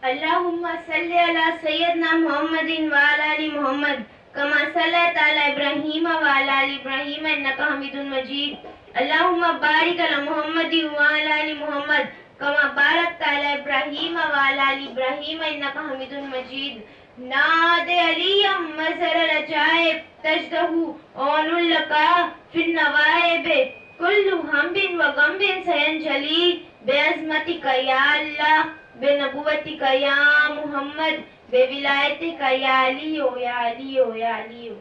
اللهم صل على سيدنا محمد وعلى آل محمد كما صليت على إبراهيم وعلى آل إبراهيم إنك حميد مجيد. اللهم بارك على محمد وعلى آل محمد كما باركت على إبراهيم وعلى آل إبراهيم إنك حميد مجيد. ناد علي مزر العجائب تجده عون لك في النوائب كل هم وغم سينجلي بعظمتك يا الله بنبوتك يا محمد بولایتک یا علیو یا علیو یا علیو.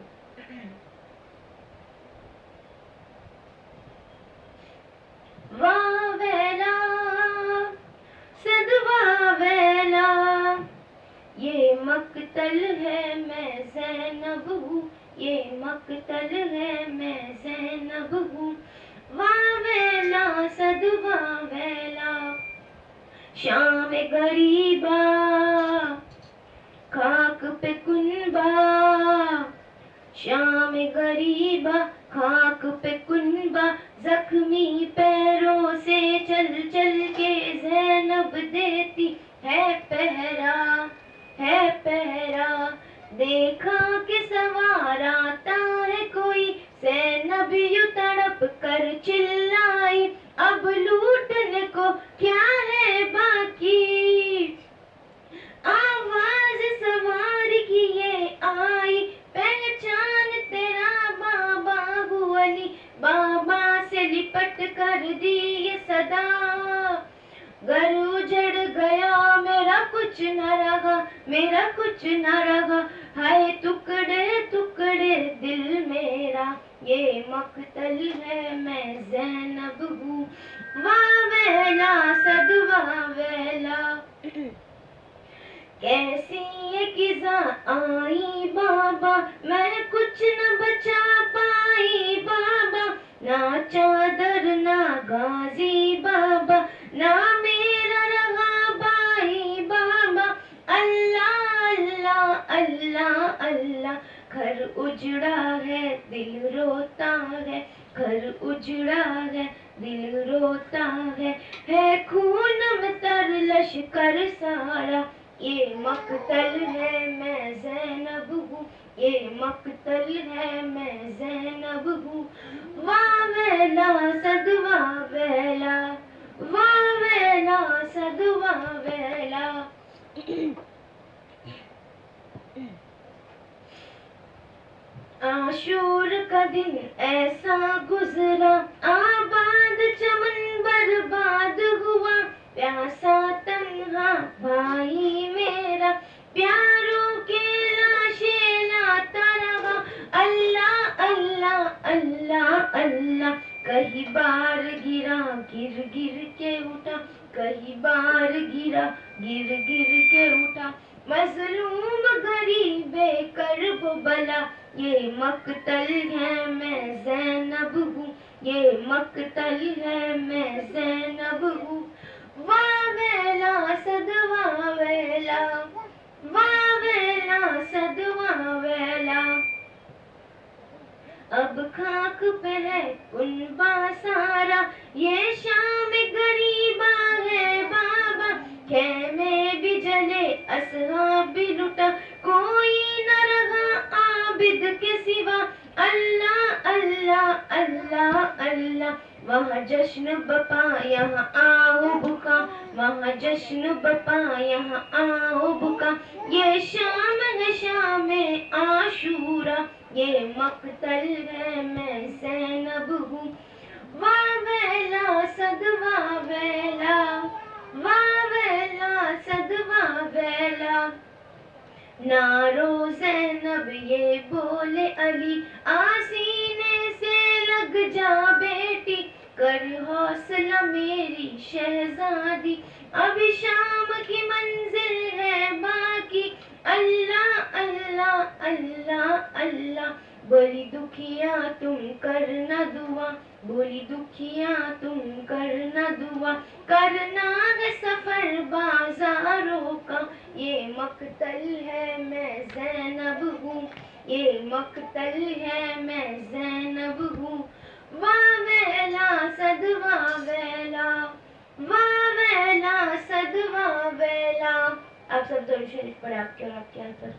واہ ویلا صد واہ ویلا یہ مقتل ہے میں زینب ہوں، یہ مقتل ہے میں زینب ہوں. واہ ویلا صد واہ ویلا شام غریبا خاک پہ کنبا، شام غریبا خاک پہ کنبا، زخمی پیروں سے چل چل کے زینب دیتی ہے پہرا، ہے پہرا. دیکھا کہ سوار آتا ہے کوئی، زینب یوں تڑپ کر چلائی، اب لوٹنے کو کیا ہے باقی. آواز سوار کی یہ آئی، پہچان تیرا بابا ابو علی، بابا سے لپٹ کر دی یہ صدا. گھر اجڑ گیا میرا کچھ نہ رہا، میرا کچھ نہ رہا، ہائے ٹکڑے ٹکڑے دل میرا، یہ مقتل ہے میں زینب ہوں. واہ ویلا صد واہ ویلا کیسی یہ قضا آئی بابا، میں کچھ نہ بچا پائی بابا، نہ چادر نہ غازی بابا، نہ میرا رہا بھائی بابا. اللہ اللہ اللہ اللہ گھر اجڑا ہے دل روتا ہے، گھر اجڑا ہے دل روتا ہے خون میں تر لشکر سارا، یہ مقتل ہے میں زینب ہوں، یہ مقتل ہے میں زینب ہوں. واہ ویلا صد واہ ویلا، واہ ویلا صد واہ ویلا. عاشور کا دن ایسا گزرا، آباد چمن برباد ہوا، پیاسا تنہا بھائی میرا، پیاروں کے لاشیں لاتا رہا. اللہ اللہ اللہ اللہ کہیں بار گرا گر گر کے اٹھا، کہیں بار گرا گر گر کے اٹھا. مظلوم غریب کرب بلا، یہ مقتل ہے میں زینب ہوں، یہ مقتل ہے میں زینب ہوں. واہ ویلا صد واہ ویلا، واہ ویلا صد واہ ویلا. اب خاک پہ ہے کنبا سارا، یہ شام غریبا ہے بابا، خیمے بھی جلے اصحاب بھی لٹا، کوئی نہ رہا عابد کے سوا. اللہ اللہ اللہ اللہ وہاں جشن بپا یہاں آؤ بکا، وہاں جشن بپا یہاں آؤ بکا. یہ شام ہے شام عاشورا، یہ مقتل ہے میں زینب ہوں. واہ ویلا صد واہ ویلا، واہ ویلا صد واہ ویلا. نارو زینب یہ بولے علی، آسینے سے لگ جا بیٹی، کر حوصلہ میری شہزادی، اب شام کی منزل ہے باقی. اللہ اللہ اللہ اللہ بولی دکھیا تم کرنا دعا، بولی دکھیا تم کرنا دعا، کرنا ہے سفر بازاروں کا، یہ مقتل ہے میں زینب ہوں، یہ مقتل ہے میں زینب ہوں. واہ ویلا صد واہ ویلا، واہ ویلا صد واہ ویلا. اب آپ سب درود شریف پڑھیں آپ کے اور آپ کے حال پر.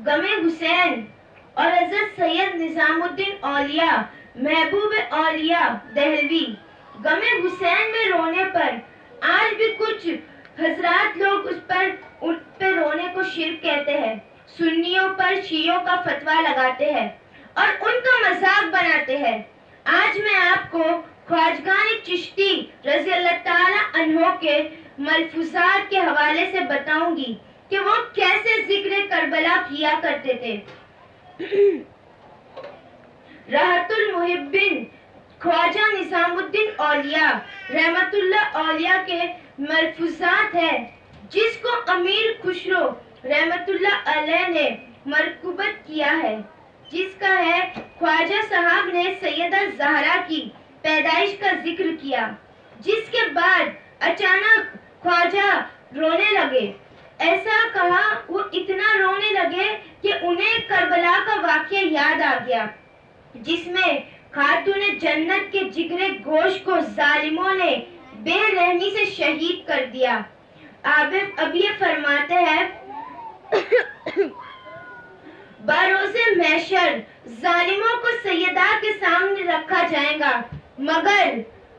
غم حسین اور حضرت سید نظام الدین اولیاء محبوب اولیاء دہلوی. غم حسین میں رونے پر آج بھی کچھ حضرات لوگ اس پہ رونے کو شرک کہتے ہیں. سنیوں پر شیعوں کا فتویٰ لگاتے ہیں اور ان کا مذاق بناتے ہیں. آج میں آپ کو خواجگان چشتی رضی اللہ تعالی عنہ کے ملفوظات کے حوالے سے بتاؤں گی کہ وہ کیسے ذکر کربلا کیا کرتے تھے. راحت المحبین خواجہ نظام الدین اولیاء رحمت اللہ اولیاء کے ملفوظات ہیں جس کو امیر خسرو رحمت اللہ علیہ نے مرکوبت کیا ہے، جس کا ہے خواجہ صاحب نے سیدہ زہرا کی پیدائش کا ذکر کیا، جس کے بعد اچانک خواجہ رونے لگے. ایسا کہا وہ اتنا رونے لگے کہ انہیں کربلا کا واقعہ یاد آ گیا جس میں خاتون جنت کے جگرے گوشت کو ظالموں نے بے رحمی سے شہید کر دیا. اب یہ فرماتے ہیں بروز محشر ظالموں کو سیدہ کے سامنے رکھا جائے گا، مگر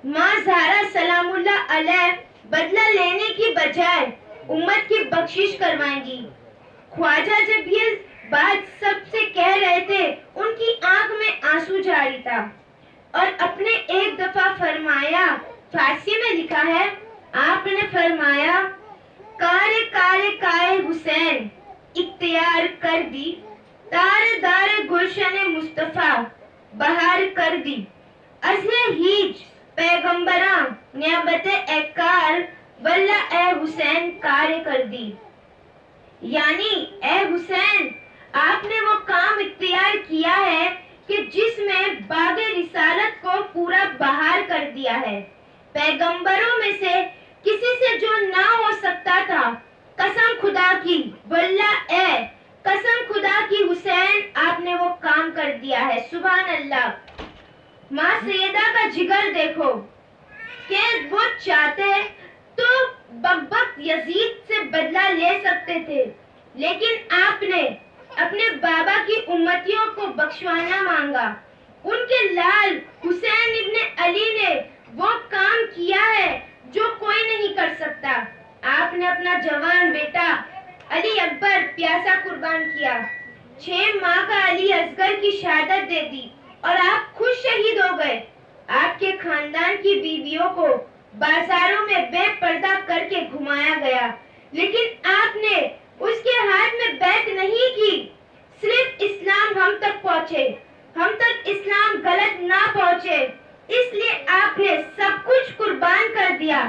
ماں زہرا سلام اللہ علیہ بدلہ لینے کی بجائے امت کی بخشش کروائیں گی. خواجہ جب یہ بات سب سے کہہ رہے تھے ان کی آنکھ میں آنسو جاری تھا اور اپنے ایک دفعہ فرمایا، فارسی میں لکھا ہے، آپ نے فرمایا کارے کارے کائے حسین اختیار کر دی، تارے دار گلشن مصطفیٰ بہار کر دی، ازل ہیج پیغمبراں نعمت اکار واللہ اے حسین کارے کر دی. یعنی اے حسین آپ نے وہ کام اختیار کیا ہے کہ جس میں باغ رسالت کو پورا بہار کر دیا ہے. پیغمبروں میں سے کسی سے جو نہ ہو سکتا تھا، قسم خدا کی واللہ اے قسم خدا کی حسین آپ نے وہ کام کر دیا ہے. سبحان اللہ. ماں سیدہ کا جگر دیکھو کہ وہ چاہتے تو بغبغ یزید سے بدلہ لے سکتے تھے، لیکن آپ نے اپنے بابا کی امتیوں کو بخشوانا مانگا. ان کے لال حسین ابن علی نے وہ کام کیا ہے جو کوئی نہیں کر سکتا. آپ نے اپنا جوان بیٹا علی اکبر پیاسا قربان کیا، 6 ماہ کا علی اصغر کی شہادت دے دی اور آپ خود شہید ہو گئے. آپ کے خاندان کی بیویوں کو بازاروں میں بے پردہ کر کے گھمایا گیا، لیکن آپ نے اس کے ہاتھ میں بیعت نہیں کی. صرف اسلام ہم تک پہنچے، ہم تک اسلام غلط نہ پہنچے، اس لیے آپ نے سب کچھ قربان کر دیا.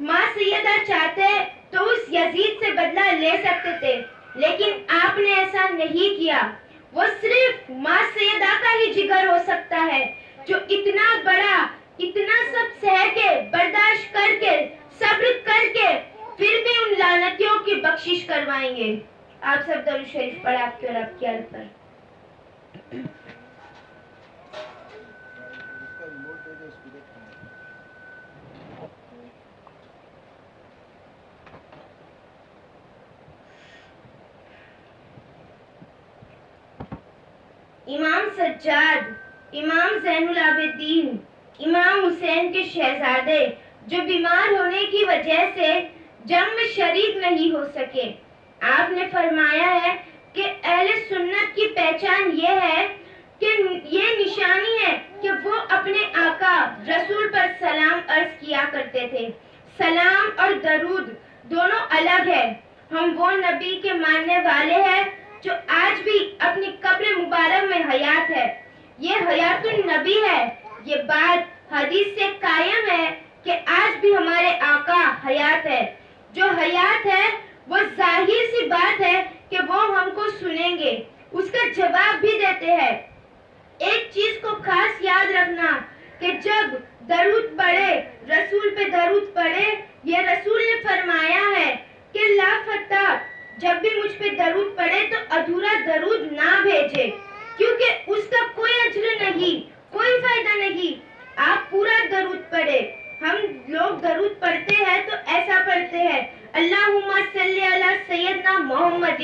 ماں سیدہ چاہتے تو اس یزید سے بدلہ لے سکتے تھے، لیکن آپ نے ایسا نہیں کیا. وہ صرف ماں سیدہ کا ہی جگر ہو سکتا ہے جو اتنا بڑا، اتنا سب سہ کے، برداشت کر کے، صبر کر کے پھر بھی ان لعنتیوں کی بخشش کروائیں گے. آپ سب درود شریف پڑھیں آپ کے اور آپ کے حال پر. امام سجاد، امام زین العابدین، امام حسین کے شہزادے جو بیمار ہونے کی وجہ سے جنگ میں شریک نہیں ہو سکے، آپ نے فرمایا ہے کہ اہل سنت کی پہچان یہ ہے کہ یہ نشانی ہے کہ وہ اپنے آقا رسول پر سلام عرض کیا کرتے تھے. سلام اور درود دونوں الگ ہے. ہم وہ نبی کے ماننے والے ہیں جو آج بھی اپنی قبر مبارک میں حیات ہے. یہ حیات النبی ہے. یہ بات حدیث سے قائم ہے کہ آج بھی ہمارے آقا حیات ہے. جو حیات ہے وہ ظاہر سی بات ہے کہ وہ ہم کو سنیں گے، اس کا جواب بھی دیتے ہیں. ایک چیز کو خاص یاد رکھنا، کہ جب درود پڑھے، رسول پہ درود پڑھے، یہ رسول نے فرمایا ہے کہ لا فتح جب بھی مجھ پہ درود پڑھے تو ادھورا درود نہ بھیجے، کیونکہ اس کا کوئی اجر نہیں، کوئی فائدہ نہیں۔ آپ پورا درود پڑھے۔ ہم لوگ درود پڑھتے ہیں تو ایسا پڑھتے ہیں اللہم صلی علی سیدنا محمد،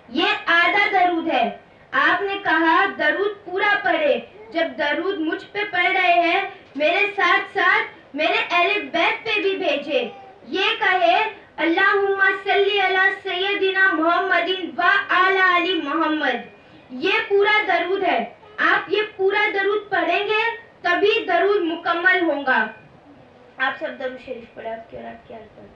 یہ آدھا درود ہے۔ آپ نے کہا درود پورا پڑھے۔ جب درود مجھ پہ پڑھ رہے ہیں، میرے ساتھ ساتھ میرے اہل بیت پہ بھی بھیجے۔ یہ کہے اللہم صلی علی سیدنا محمد و علی آل محمد، یہ پورا درود ہے۔ آپ یہ پورا درود پڑھیں گے تبھی درود مکمل ہوگا۔ آپ سب درود شریف پڑھیں۔ آپ کی اور آپ کی حال پر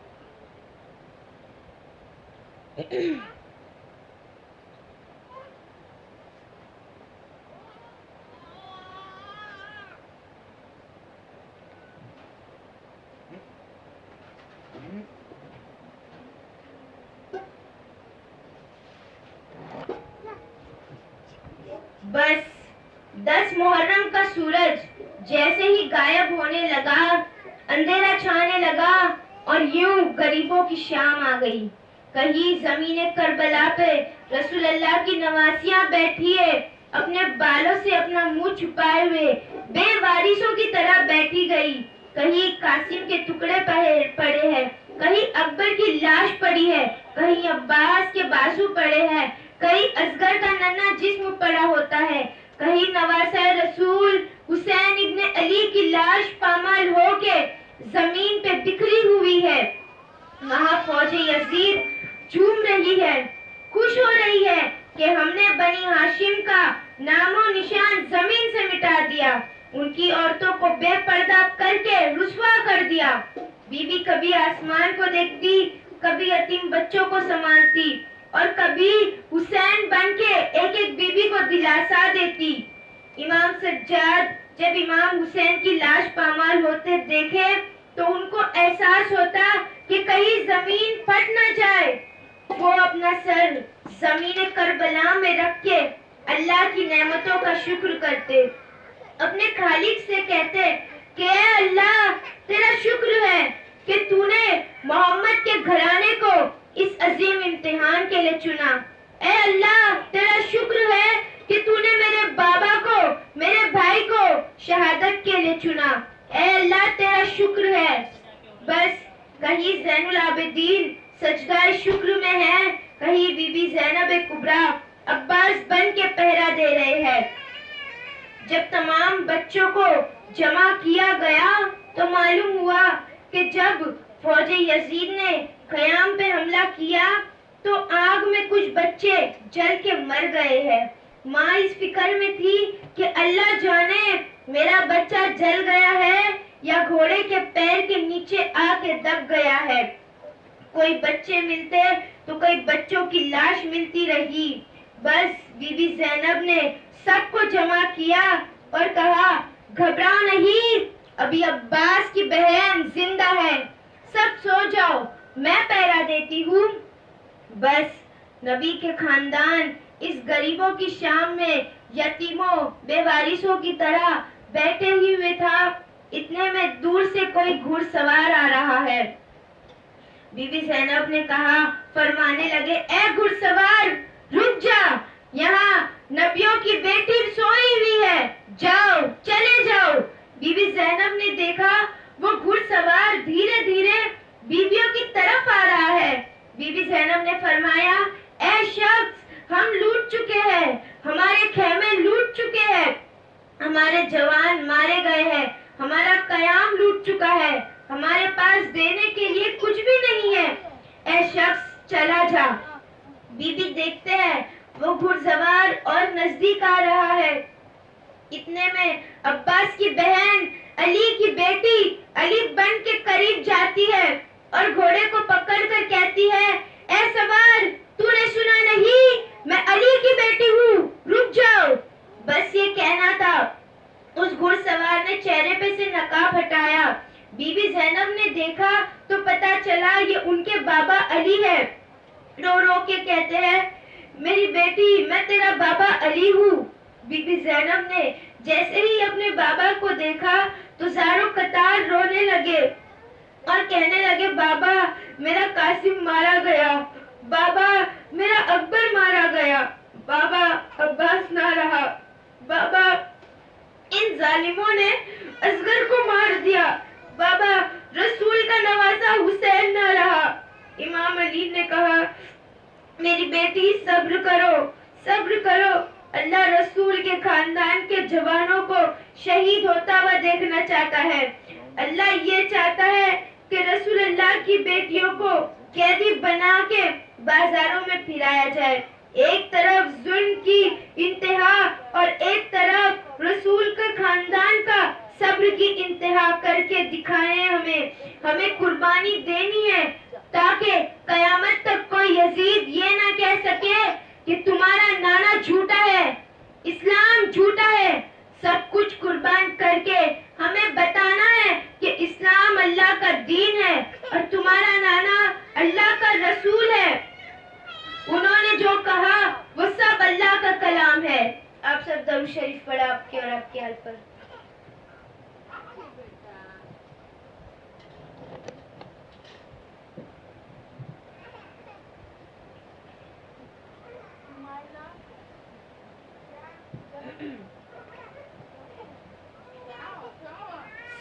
بس 10 محرم کا سورج جیسے ہی غائب ہونے لگا، اندھیرا چھانے لگا اور یوں غریبوں کی شام آ گئی۔ کہیں زمین کربلا پہ رسول اللہ کی نواسیاں بیٹھی ہے، اپنے بالوں سے اپنا منہ چھپائے ہوئے بے وارثوں کی طرح بیٹھی گئی۔ کہیں قاسم کے ٹکڑے پڑے ہیں، کہیں اکبر کی لاش پڑی ہے، کہیں عباس کے بازو پڑے ہیں، کہیں اصغر کا ننھا جسم پڑا ہوتا ہے، کہیں نواسہ رسول حسین ابن علی کی لاش پامال ہو کے زمین پہ بکھری ہوئی ہے۔ وہاں فوج یزید جھوم رہی ہے، خوش ہو رہی ہے کہ ہم نے بنی ہاشم کا نام و نشان زمین سے مٹا دیا، ان کی عورتوں کو بے پردہ کر کے رسوا کر دیا۔ بی بی کبھی آسمان کو دیکھتی، کبھی یتیم بچوں کو سنبھالتی اور کبھی حسین بن کے ایک ایک بی بی کو دلاسا دیتی۔ امام سجاد جب امام حسین کی لاش پامال ہوتے دیکھے تو ان کو احساس ہوتا کہ کہیں زمین پھٹ نہ جائے۔ وہ اپنا سر زمین کربلا میں رکھ کے اللہ کی نعمتوں کا شکر کرتے، اپنے خالق سے کہتے کہ اے اللہ تیرا شکر ہے کہ تو نے محمد کے گھرانے کو اس عظیم امتحان کے لیے چنا۔ اے اللہ تیرا شکر ہے کہ تو نے میرے بابا کو، میرے بھائی کو شہادت کے لیے چنا۔ اے اللہ تیرا شکر ہے۔ بس کہیں زین العابدین سجدہ شکر میں ہے، کہیں بی بی زینب کبریٰ عباس بن کے پہرا دے رہے ہیں۔ جب تمام بچوں کو جمع کیا گیا تو معلوم ہوا کہ جب فوج یزید نے خیام پہ حملہ کیا تو آگ میں کچھ بچے جل کے مر گئے ہیں۔ ماں اس فکر میں تھی کہ اللہ جانے میرا بچہ جل گیا ہے یا گھوڑے کے پیر کے نیچے آ کے دب گیا ہے۔ کوئی بچے ملتے تو کئی بچوں کی لاش ملتی رہی۔ بس بی بی زینب نے سب کو جمع کیا اور کہا گھبراؤ نہیں، ابھی عباس کی بہن زندہ ہے، سب سو جاؤ، میں پہرا دیتی ہوں۔ بس نبی کے خاندان اس غریبوں کی شام میں یتیموں بے وارثوں کی طرح بیٹھے ہی ہوئے تھا۔ اتنے میں دور سے کوئی گھڑ سوار آ رہا ہے۔ بی بی زینب نے کہا، فرمانے لگے اے گھڑ سوار رک جا، یہاں نبیوں کی بیٹی سوئی ہوئی ہے، جاؤ چلے جاؤ۔ بی بی زینب نے دیکھا وہ گھڑ سوار دھیرے دھیرے بیویوں کی طرف آ رہا ہے۔ بی بی زینب نے فرمایا اے شخص ہم لوٹ چکے ہیں، ہمارے خیمے لوٹ چکے ہیں، ہمارے جوان مارے گئے ہیں، ہمارا قیام لوٹ چکا ہے، ہمارے پاس دینے کے لیے کچھ بھی نہیں ہے، اے شخص چلا جا۔ بی بی دیکھتے ہیں وہ گھڑ سوار اور نزدیک آ رہا ہے۔ اتنے میں عباس کی بہن علی کی بیٹی علی بن کے قریب جاتی ہے اور گھوڑے کو پکڑ کر کہتی ہے اے سوار تو نے سنا نہیں میں علی کی بیٹی ہوں، رک جاؤ۔ بس یہ کہنا تھا، اس گھڑ سوار نے چہرے پہ سے نقاب ہٹایا۔ بی بی زینب نے دیکھا تو پتا چلا یہ ان کے بابا علی ہے۔ رو رو کے کہتے ہیں میری بیٹی میں تیرا بابا علی ہوں۔ بی بی زینب نے جیسے ہی اپنے بابا کو دیکھا تو زاروں قطار رونے لگے اور کہنے لگے بابا میرا قاسم مارا گیا، بابا میرا اکبر مارا گیا، بابا عباس نہ رہا، بابا ان ظالموں نے اصغر کو مار دیا، بابا رسول کا نواسا حسین نہ رہا۔ امام علی نے کہا میری بیٹی صبر کرو، صبر کرو، اللہ رسول کے خاندان کے جوانوں کو شہید ہوتا ہوا دیکھنا چاہتا ہے، اللہ یہ چاہتا ہے کہ رسول اللہ کی بیٹیوں کو قیدی بنا کے بازاروں میں پھرایا جائے، ایک طرف ظلم کی انتہا اور ایک طرف رسول کے خاندان کا صبر کی انتہا کر کے دکھائیں، ہمیں قربانی دینی ہے تاکہ قیامت تک کوئی یزید یہ نہ کہہ سکے کہ تمہارا نانا جھوٹا ہے، اسلام جھوٹا ہے۔ سب کچھ قربان کر کے ہمیں بتانا ہے کہ اسلام اللہ کا دین ہے اور تمہارا نانا اللہ کا رسول ہے۔ انہوں نے جو کہا وہ سب اللہ کا کلام ہے۔ آپ سب درود شریف پڑھا آپ کے اور آپ کے حال پر۔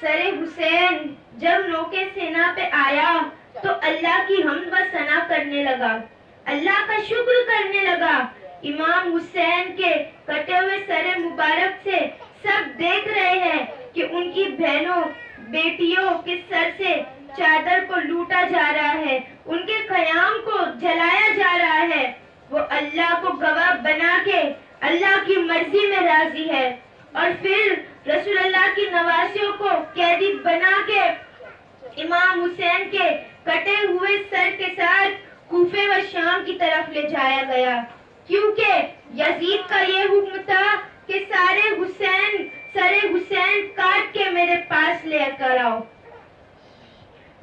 سر حسین جب نوکے سینا پہ آیا تو اللہ کی حمد و ثنا کرنے لگا، اللہ کا شکر کرنے لگا۔ امام حسین کے کٹے ہوئے سر مبارک سے سب دیکھ رہے ہیں کہ ان کی بہنوں بیٹیوں کے سر سے چادر کو لوٹا جا رہا ہے، ان کے قیام کو جلایا جا رہا ہے۔ وہ اللہ کو گواہ بنا کے اللہ کی مرضی میں راضی ہے اور پھر رسول اللہ کی نواسیوں کو قیدی بنا کے امام حسین کے کٹے ہوئے سر کے ساتھ کوفے و شام کی طرف لے جایا گیا، کیونکہ یزید کا یہ حکم تھا کہ سر حسین کاٹ کے میرے پاس لے کر آؤ۔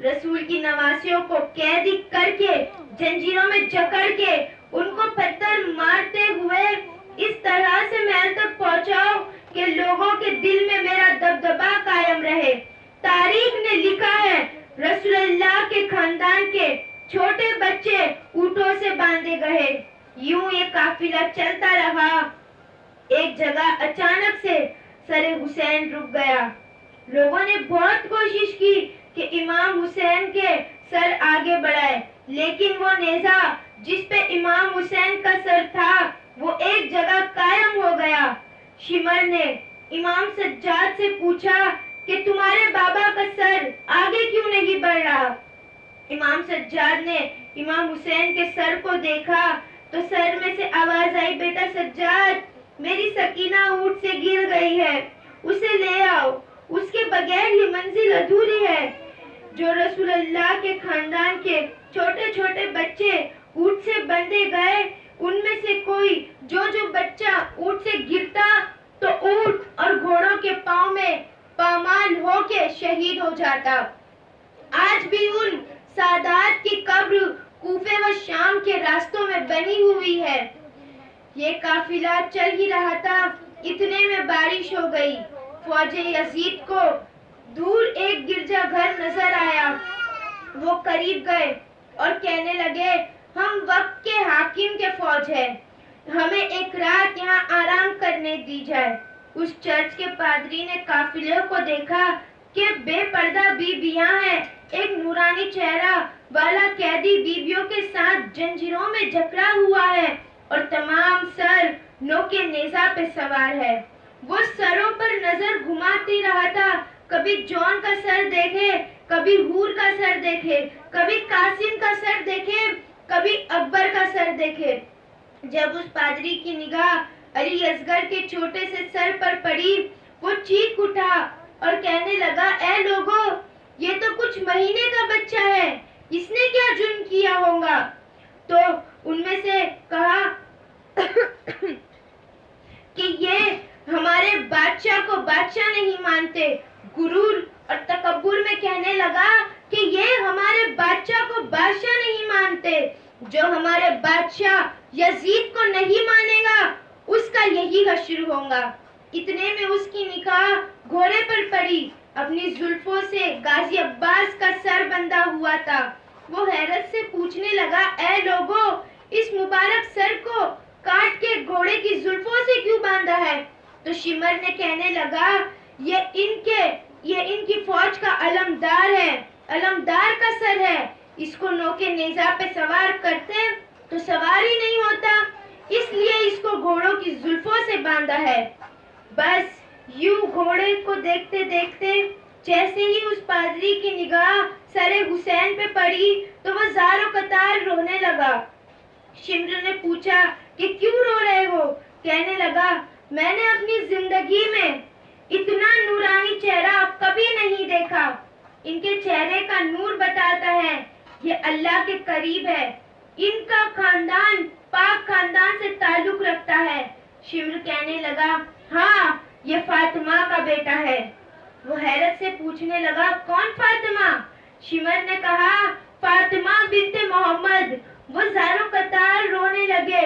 رسول کی نواسیوں کو قیدی کر کے جنجیروں میں جکڑ کے ان کو پتھر مارتے ہوئے اس طرح سے محل تک پہنچاؤ کہ لوگوں کے دل میں میرا دبدبا قائم رہے۔ تاریخ نے لکھا ہے رسول اللہ کے خاندان کے چھوٹے بچے اونٹوں سے باندھے گئے۔ یوں یہ قافلہ چلتا رہا، ایک جگہ اچانک سے سر حسین رک گیا۔ لوگوں نے بہت کوشش کی کہ امام حسین کے سر آگے بڑھائے، لیکن وہ نیزہ جس پہ امام حسین کا سر تھا وہ ایک جگہ قائم ہو گیا۔ شمر نے امام سجاد سے پوچھا کہ تمہارے بابا کا سر آگے کیوں نہیں بڑھ رہا؟ امام سجاد نے امام حسین کے سر کو دیکھا تو سر میں سے آواز آئی، بیٹا سجاد میری سکینہ اونٹ سے گر گئی ہے، اسے لے آؤ، اس کے بغیر یہ منزل ادھوری ہے۔ جو رسول اللہ کے خاندان کے چھوٹے چھوٹے بچے اونٹ سے بندھے گئے ان میں سے کوئی جو بچہ اونٹ سے گرتا تو اونٹ اور گھوڑوں کے پاؤں میں پامال ہو کے شہید ہو جاتا۔ آج بھی ان سادات کی قبر کوفے و شام کے راستوں میں بنی ہوئی ہے۔ یہ قافلہ چل ہی رہا تھا، اتنے میں بارش ہو گئی۔ فوج یزید کو دور ایک گرجا گھر نظر آیا، وہ قریب گئے اور کہنے لگے ہم وقت کے حاکم کے فوج ہے، ہمیں ایک رات یہاں آرام کرنے دی جائے۔ اس چرچ کے پادری نے قافلے کو دیکھا کہ بے پردہ بیویاں ہیں، ایک نورانی چہرہ والا قیدی بیویوں کے ساتھ جنجیروں میں جکڑا ہوا ہے اور تمام سر نوکے نیزہ پہ سوار ہے۔ وہ سروں پر نظر گھماتی رہا تھا، کبھی جون کا سر دیکھے، کبھی حور کا سر دیکھے، کبھی قاسم کا سر دیکھے، کبھی اکبر کا سر دیکھے۔ جب اس پادری کی نگاہ علی اصغر کے چھوٹے سے سر پر پڑی وہ چیخ اٹھا اور کہنے لگا اے لوگو، یہ تو کچھ مہینے کا بچہ ہے، اس نے کیا جرم کیا ہوگا؟ تو ان میں سے کہا کہ یہ ہمارے بادشاہ کو بادشاہ نہیں مانتے۔ غرور اور تکبر میں کہنے لگا کہ یہ ہمارے بادشاہ کو بادشاہ نہیں مانتے، جو ہمارے بادشاہ یزید کو نہیں مانے گا اس کا یہی حشر ہوگا۔ اتنے میں اس کی نگاہ گھوڑے پر پڑی. اپنی زلفوں سے غازی عباس کا سر بندھا ہوا تھا. وہ حیرت سے پوچھنے لگا اے لوگو اس مبارک سر کو کاٹ کے گھوڑے کی زلفوں سے کیوں باندھا ہے؟ تو شمر نے کہنے لگا یہ ان کی فوج کا علمدار ہے، علمدار کا سر ہے. اس کو نوکے نیزہ پہ سوار کرتے تو سوار ہی نہیں ہوتا، اس لیے اس کو گھوڑوں کی زلفوں سے باندھا ہے. بس یوں گھوڑے کو دیکھتے دیکھتے جیسے ہی اس پادری کی نگاہ سر حسین پہ پڑی تو وہ زار و قطار رونے لگا. شمر نے پوچھا کہ کیوں رو رہے ہو؟ کہنے لگا میں نے اپنی زندگی میں اتنا نورانی چہرہ کبھی نہیں دیکھا. ان کے چہرے کا نور بتاتا ہے یہ اللہ کے قریب ہے. ان کا خاندان پاک خاندان سے تعلق رکھتا ہے. شمر کہنے لگا ہاں یہ فاطمہ کا بیٹا ہے. وہ حیرت سے پوچھنے لگا کون فاطمہ؟ شمر نے کہا فاطمہ بنت محمد. وہ زاروں قطار رونے لگے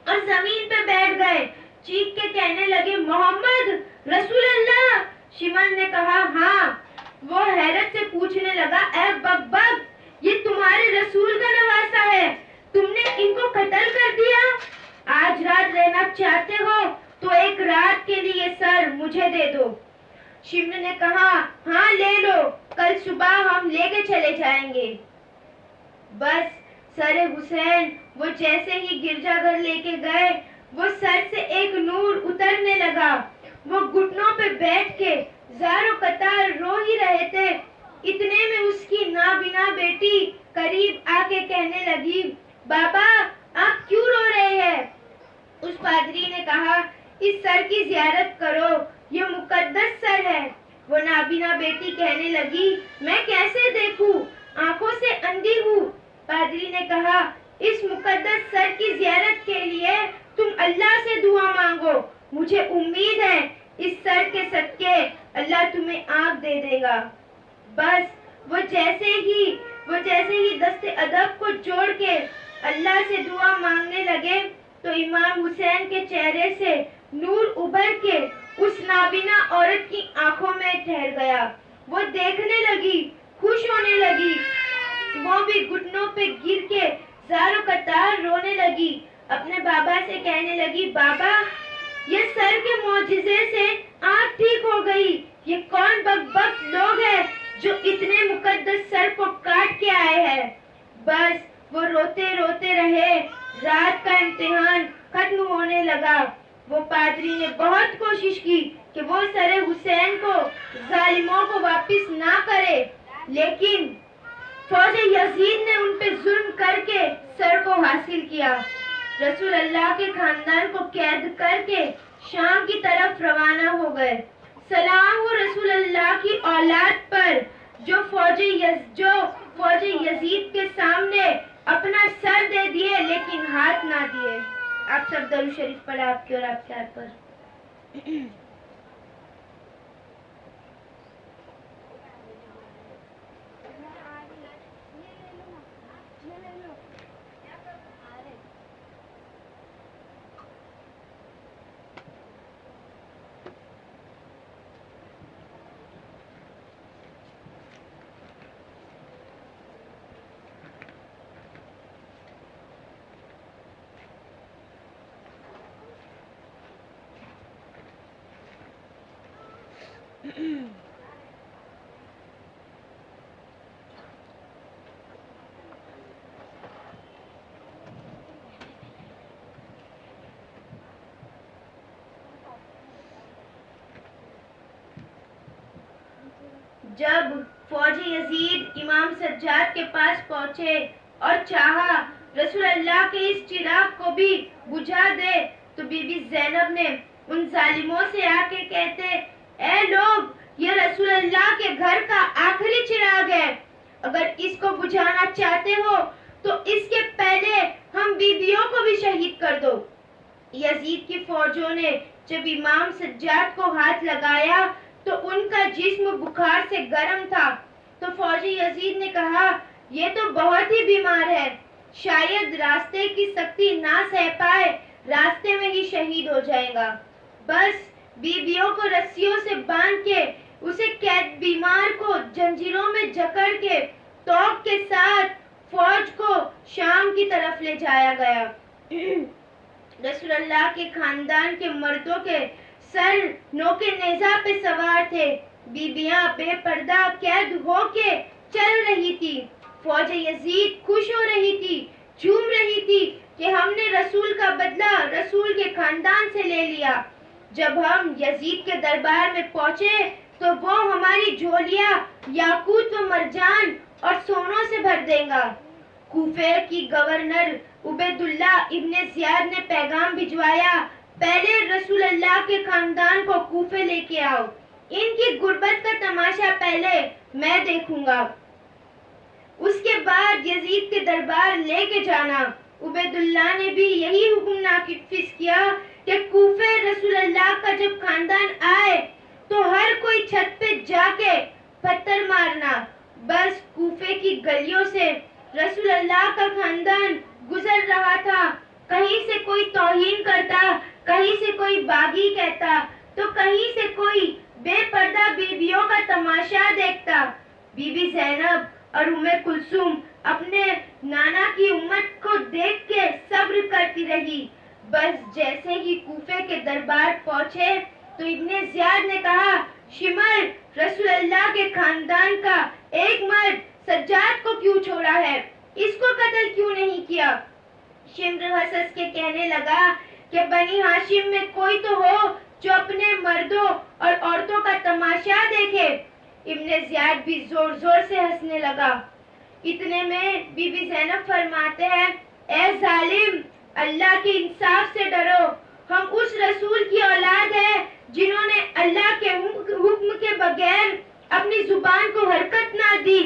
اور زمین پہ بیٹھ گئے. چیخ کے کہنے لگے محمد رسول اللہ. شمر نے کہا ہاں. وہ حیرت سے پوچھنے لگا اے بک یہ تمہارے رسول کا نواسا ہے، تم نے ان کو قتل کر دیا؟ آج رات رہنا چاہتے ہو تو ایک رات کے لیے سر مجھے دے دو. شمر نے کہا ہاں لے لو، کل صبح ہم لے کے چلے جائیں گے. بس سر حسین وہ جیسے ہی گرجا گھر لے کے گئے وہ سر سے ایک نور اترنے لگا. وہ گھٹنوں پہ بیٹھ کے زار و قطار رو ہی رہے تھے. اتنے میں اس کی نابینا بیٹی قریب آ کے کہنے لگی بابا آپ کیوں رو رہے ہیں؟ اس پادری نے کہا اس سر کی زیارت کرو، یہ مقدس سر ہے. وہ نابینا بیٹی کہنے لگی میں کیسے دیکھوں، آنکھوں سے اندھی ہوں. پادری نے کہا اس مقدس سر کی زیارت کے لیے تم اللہ سے دعا مانگو، مجھے امید ہے اس سر کے صدقے اللہ تمہیں آنکھ دے دے گا. بس وہ جیسے ہی دست ادب کو جوڑ کے اللہ سے دعا مانگنے لگے تو امام حسین کے چہرے سے نور ابھر کے اس نابینا عورت کی آنکھوں میں ٹھہر گیا. وہ دیکھنے لگی، خوش ہونے لگی. وہ بھی گھٹنوں پہ گر کے زار و قطار رونے لگی. اپنے بابا سے کہنے لگی بابا یہ سر کے معجزے سے آنکھ ٹھیک ہو گئی. یہ کون بک لوگ ہیں جو اتنے مقدس سر کو کاٹ کے آئے ہیں؟ بس وہ روتے روتے رہے. رات کا امتحان ختم ہونے لگا. وہ پادری نے بہت کوشش کی کہ وہ سر حسین کو ظالموں کو واپس نہ کرے، لیکن فوج یزید نے ان پہ ظلم کر کے سر کو حاصل کیا. رسول اللہ کے خاندان کو قید کر کے شام کی طرف روانہ ہو گئے. سلام ہو رسول اللہ کی اولاد پر جو فوج یزید کے سامنے اپنا سر دے دیے لیکن ہاتھ نہ دیے. آپ سب درود شریف پڑھیں آپ کے اور آپ کے ہاتھ پر. جب فوج یزید امام سجاد کے پاس پہنچے اور چاہا رسول اللہ کے اس چراغ کو بھی بجھا دے تو بی بی زینب نے ان ظالموں سے آ کے کہتے اے لوگ یہ رسول اللہ کے گھر کا آخری چراغ ہے، اگر اس کو بجھانا چاہتے ہو تو اس کے پہلے ہم بیویوں کو بھی شہید کر دو. یزید کی فوجوں نے جب امام سجاد کو ہاتھ لگایا تو ان کا جسم بخار سے گرم تھا. تو فوجی یزید نے کہا یہ تو بہت ہی بیمار ہے، شاید راستے کی سختی نہ سہ پائے، راستے میں ہی شہید ہو جائے گا. بس بیویوں کو رسیوں سے باندھ کے اسے قید بیمار کو جنجیروں میں جکڑ کے توق کے ساتھ فوج کو شام کی طرف لے جایا گیا۔ رسول اللہ کے خاندان کے مردوں کے سر نوکے نیزہ پہ سوار تھے، بیویاں بے پردہ قید ہو کے چل رہی تھی۔ فوج یزید خوش ہو رہی تھی، جھوم رہی تھی کہ ہم نے رسول کا بدلہ رسول کے خاندان سے لے لیا۔ جب ہم یزید کے دربار میں پہنچے تو وہ ہماری جھولیاں یاقوت و مرجان اور سونوں سے بھر دے گا۔ کوفے کی گورنر عبید اللہ ابن زیاد نے پیغام بھجوایا، پہلے رسول اللہ کے خاندان کو کوفے لے کے آؤ، ان کی غربت کا تماشا پہلے میں دیکھوں گا، اس کے بعد یزید کے دربار لے کے جانا۔ عبید اللہ نے بھی یہی حکم نافذ کیا کہ کوفے رسول اللہ کا جب خاندان آئے تو ہر کوئی چھت پہ جا کے پتھر مارنا۔ بس کوفے کی گلیوں سے رسول اللہ کا خاندان گزر رہا تھا، کہیں سے کوئی توہین کرتا، کہیں سے کوئی باغی کہتا تو کہیں سے کوئی بے پردہ بیویوں کا تماشا دیکھتا۔ بی بی زینب اور ام کلثوم اپنے نانا کی امت کو دیکھ کے صبر کرتی رہی۔ بس جیسے ہی کوفے کے دربار پہنچے تو ابن زیاد نے کہا، شمر رسول اللہ کے خاندان کا ایک مرد سجاد کو کیوں چھوڑا ہے، اس کو قتل کیوں نہیں کیا؟ شمر حسس کے کہنے لگا کہ بنی ہاشم میں کوئی تو ہو جو اپنے مردوں اور عورتوں کا تماشا دیکھے۔ ابن زیاد بھی زور زور سے ہنسنے لگا۔ اتنے میں بی بی زینب فرماتے ہیں، اے ظالم، اللہ کے انصاف سے ڈرو، ہم اس رسول کی اولاد ہیں جنہوں نے اللہ کے حکم کے بغیر اپنی زبان کو حرکت نہ دی۔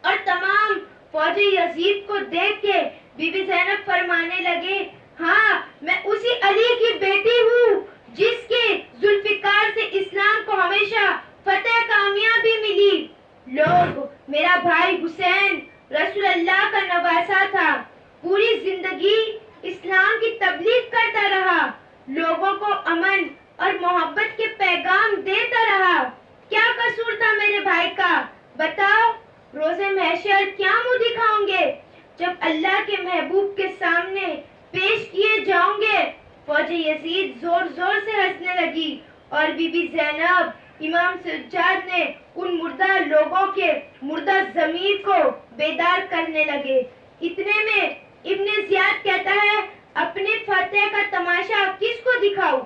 اور تمام فوج یزید کو دیکھ کے بی بی زینب فرمانے لگے، ہاں میں اسی علی کی بیٹی ہوں جس کے ذوالفقار سے اسلام کو ہمیشہ فتح کامیابی ملی۔ لوگ، میرا بھائی حسین رسول اللہ کا نواسا تھا، پوری زندگی اسلام کی تبلیغ کرتا رہا، لوگوں کو امن اور محبت کے پیغام دیتا رہا۔ کیا قصور تھا میرے بھائی کا؟ بتاؤ، روز محشر کیا منہ دکھاؤں گے جب اللہ کے محبوب کے سامنے پیش کیے جاؤں گے؟ فوج یزید زور زور سے ہنسنے لگی اور بی بی زینب، امام سجاد نے ان مردہ لوگوں کے مردہ ضمیر کو بیدار کرنے لگے۔ اتنے میں ابن زیاد کہتا ہے، اپنے فتح کا تماشا کس کو دکھاؤں؟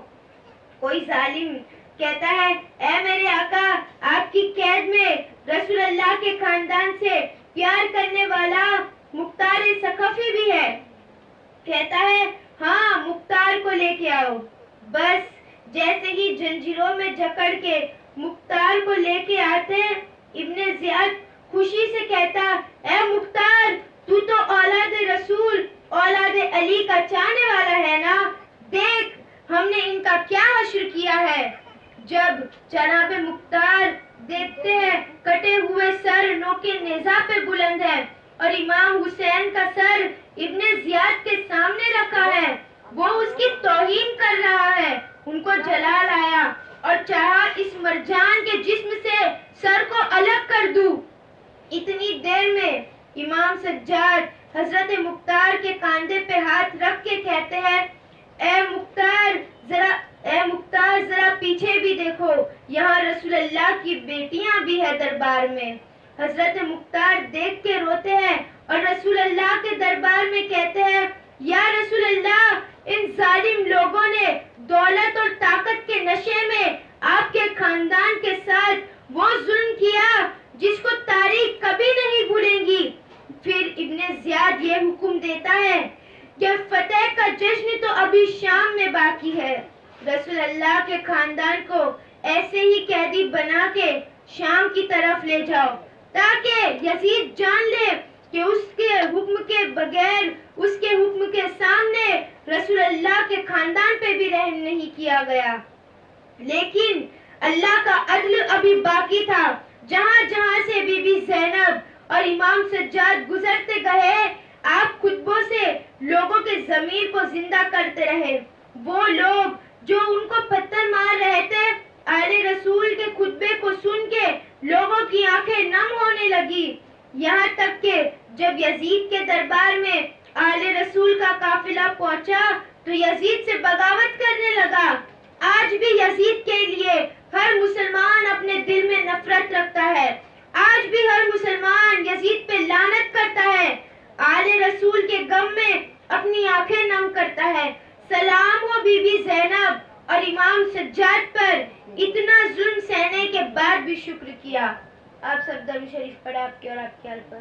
کوئی ظالم کہتا ہے، اے میرے آقا، آپ کی قید میں رسول اللہ کے خاندان سے پیار کرنے والا مختار ثقفی بھی ہے۔ کہتا ہے، ہاں مختار کو لے کے آؤ۔ بس جیسے ہی جنجیروں میں جکڑ کے مختار کو لے کے آتے، ابن زیاد خوشی سے کہتا، اے مختار، تو اولاد رسول، اولاد علی کا چاہنے والا ہے نا؟ دیکھ ہم نے ان کا کیا حشر کیا ہے۔ جب جناب مختار دیکھتے ہیں کٹے ہوئے سر نوکے نیزہ پہ بلند ہے اور امام حسین کا سر ابن زیاد کے سامنے رکھا ہے، وہ اس کی توہین کر رہا ہے، ان کو جلال آیا اور چاہا اس مرجان کے جسم سے سر کو الگ کر دوں۔ اتنی دیر میں امام سجاد حضرت مختار کے کاندھے پہ ہاتھ رکھ کے کہتے ہیں، اے مختار ذرا پیچھے بھی دیکھو، یہاں رسول اللہ کی بیٹیاں بھی ہے دربار میں۔ حضرت مختار دیکھ کے روتے ہیں اور رسول اللہ کے دربار میں کہتے ہیں، یا رسول اللہ، ان ظالم لوگوں نے دولت اور طاقت کے نشے میں آپ کے خاندان کے ساتھ وہ ظلم کیا جس کو تاریخ کبھی نہیں بھولیں گی۔ پھر ابن زیاد یہ حکم دیتا ہے کہ فتح کا جشن تو ابھی شام میں باقی ہے، رسول اللہ کے خاندان کو ایسے ہی قیدی بنا کے شام کی طرف لے جاؤ تاکہ یزید جان لے کہ اس کے حکم کے بغیر، اس کے حکم کے سامنے رسول اللہ کے خاندان پہ بھی رحم نہیں کیا گیا۔ لیکن اللہ کا عدل ابھی باقی تھا، جہاں جہاں سے بی بی زینب اور امام سجاد گزرتے گئے، آپ خطبوں سے لوگوں کے ضمیر کو زندہ کرتے رہے۔ وہ لوگ جو ان کو پتھر مار رہے آنکھیں نم ہونے لگی، یہاں تک کہ جب یزید کے دربار میں آل رسول کا قافلہ پہنچا تو یزید سے بغاوت کرنے لگا۔ آج بھی یزید کے لیے ہر مسلمان اپنے دل میں نفرت رکھتا ہے، آج بھی ہر مسلمان یزید پہ لعنت کرتا ہے، آل رسول کے غم میں اپنی آنکھیں نم کرتا ہے۔ سلام ہو بی بی زینب اور امام سجاد پر، اتنا ظلم سہنے کے بعد بھی شکر کیا۔ آپ سب درود شریف پڑھیں آپ کے اور آپ کے آل پر۔